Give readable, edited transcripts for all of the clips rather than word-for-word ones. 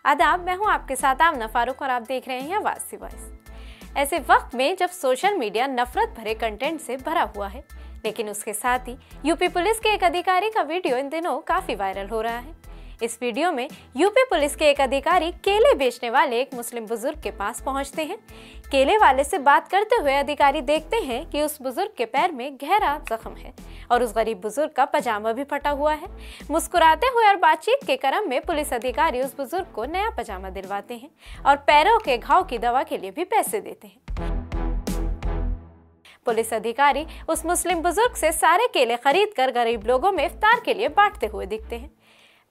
आदाब, मैं हूं आपके साथ आमना फारूक और आप देख रहे हैं आवाज सी वॉइस। ऐसे वक्त में जब सोशल मीडिया नफरत भरे कंटेंट से भरा हुआ है, लेकिन उसके साथ ही यूपी पुलिस के एक अधिकारी का वीडियो इन दिनों काफी वायरल हो रहा है। इस वीडियो में यूपी पुलिस के एक अधिकारी केले बेचने वाले एक मुस्लिम बुजुर्ग के पास पहुंचते हैं। केले वाले से बात करते हुए अधिकारी देखते हैं कि उस बुजुर्ग के पैर में गहरा जख्म है और उस गरीब बुजुर्ग का पजामा भी फटा हुआ है। मुस्कुराते हुए और बातचीत के क्रम में पुलिस अधिकारी उस बुजुर्ग को नया पजामा दिलवाते हैं और पैरों के घाव की दवा के लिए भी पैसे देते हैं। पुलिस अधिकारी उस मुस्लिम बुजुर्ग से सारे केले खरीद कर गरीब लोगों में इफ्तार के लिए बांटते हुए दिखते हैं।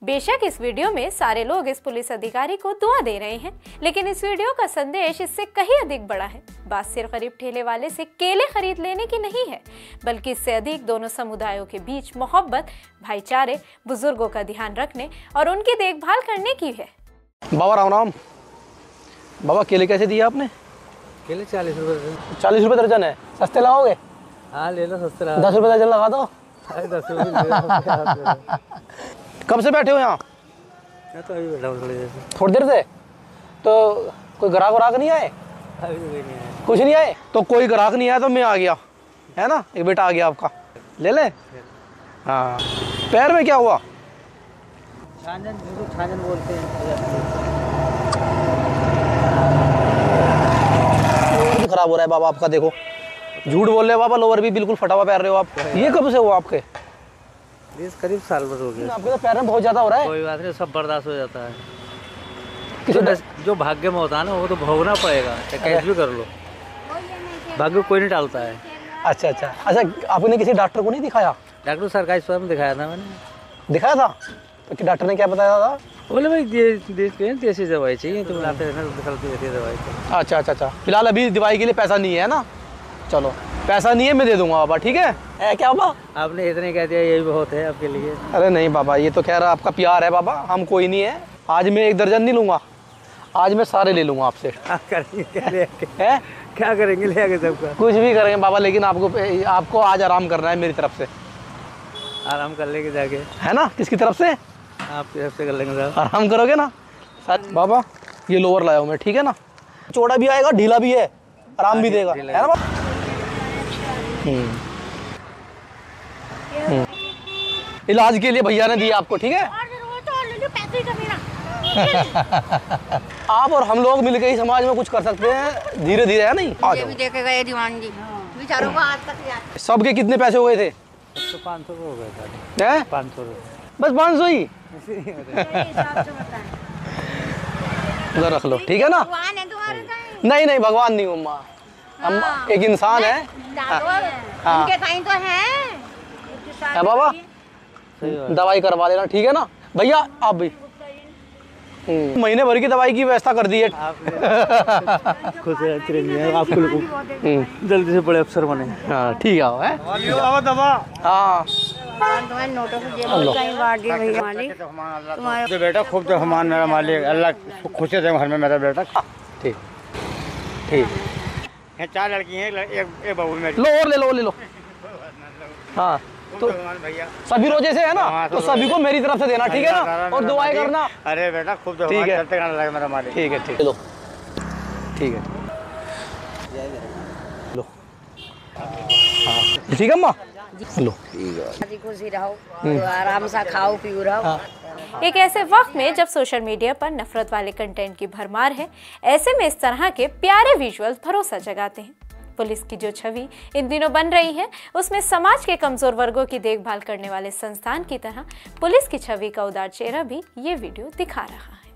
बेशक इस वीडियो में सारे लोग इस पुलिस अधिकारी को दुआ दे रहे हैं, लेकिन इस वीडियो का संदेश इससे कहीं अधिक बड़ा है। बात सिर्फ गरीब ठेले वाले से केले खरीद लेने की नहीं है, बल्कि इससे अधिक दोनों समुदायों के बीच मोहब्बत, भाईचारे, बुजुर्गों का ध्यान रखने और उनकी देखभाल करने की है। बाबा राम राम। बाबा केले कैसे दिए आपने? केले 40 रुपये। 40 रुपये दर्जन है, सस्ते लगाओगे? हाँ ले लो, सस्ते 10 रुपये दर्जन लगा दो। 10 रुपये। कब से बैठे हो यहाँ? तो अभी बैठा हूँ थोड़ी देर से। तो कोई ग्राहक नहीं आए? अभी तो नहीं आए। कुछ नहीं आए? तो कोई ग्राहक नहीं आया तो मैं आ गया, है ना। एक बेटा आ गया आपका, ले ले। हाँ, पैर में क्या हुआ? छाजन बोलते हैं। लोअर भी खराब हो रहा है बाबा आपका, देखो झूठ बोल रहे हो बाबा, लोअर भी बिल्कुल फटा हुआ पैर रहे हो आप। ये कब से हुआ आपके? करीब साल भर हो गया। आपके तो पैर में बहुत ज्यादा हो रहा है। कोई बात नहीं, सब बर्दाश्त हो जाता है। जो भाग्य में होता है ना वो तो भोगना पड़ेगा, कैसे भी कर लो, भाग्य कोई नहीं टालता है। अच्छा, आपने किसी डॉक्टर को नहीं दिखाया? डॉक्टर सरकारी अस्पताल में दिखाया था मैंने। दिखाया था? तो डॉक्टर ने क्या बताया था? बोले भाई देसी दवाई चाहिए, तो लाते रहना दवाई। अच्छा। फिलहाल अभी दवाई के लिए पैसा नहीं है ना? चलो, पैसा नहीं है, मैं दे दूंगा बाबा, ठीक है? क्या बाबा आपने इतने कह दिया, यही बहुत है आपके लिए। अरे नहीं बाबा, ये तो कह रहा आपका प्यार है बाबा, हम कोई नहीं है। आज मैं 1 दर्जन नहीं लूंगा, आज मैं सारे ले लूंगा आपसे। क्या करेंगे ले आके सबका? कुछ भी करेंगे बाबा, लेकिन आपको आज आराम करना है मेरी तरफ से। आराम कर लेंगे जाके, है ना? किसकी तरफ से? आपकी तरफ से कर लेंगे साहब। आराम करोगे ना? सच बाबा, ये लोअर लाया हूँ मैं, ठीक है ना? चौड़ा भी आएगा, ढीला भी है, आराम भी देगा, है ना बाबा? इलाज के लिए भैया ने दिया आपको, ठीक है? आप और हम लोग मिलकर ही समाज में कुछ कर सकते हैं, धीरे धीरे, है नहीं? ये भी देखे गए दीवान जी बेचारों को आज तक याद। सबके कितने पैसे हो गए थे? 500 हो गए थे। 500 बस 500 ही? उधर रख लो, ठीक है ना? नहीं भगवान नहीं हूँ माँ, हम एक इंसान है। उनके टाइम तो है बाबा, दवाई करवा देना, ठीक है ना भैया? आप भी महीने भर की दवाई की व्यवस्था कर दी है। खुश है चिरंजीवी, आपको लोग जल्दी से बड़े अफसर बने। हाँ ठीक है। हाँ बेटा खूब तो हमान मेरा मालिक, अल्लाह खुश है घर में मेरा बेटा। ठीक। 4 लड़की हैं, एक बहू मेरी। ले लो। हाँ तो सभी रोजे से है ना, तो सभी को मेरी तरफ से देना, ठीक है ना? और दुआएं करना। अरे बेटा खूब तो ठीक है, मेरा मालिक। ठीक है लो, ठीक है लो। हाँ ठीक है अम्मा, लो। खुशी रहो, आराम से खाओ पियो रहो। एक ऐसे वक्त में जब सोशल मीडिया पर नफरत वाले कंटेंट की भरमार है, ऐसे में इस तरह के प्यारे विजुअल्स भरोसा जगाते हैं। पुलिस की जो छवि इन दिनों बन रही है, उसमें समाज के कमजोर वर्गों की देखभाल करने वाले संस्थान की तरह पुलिस की छवि का उदार चेहरा भी ये वीडियो दिखा रहा है।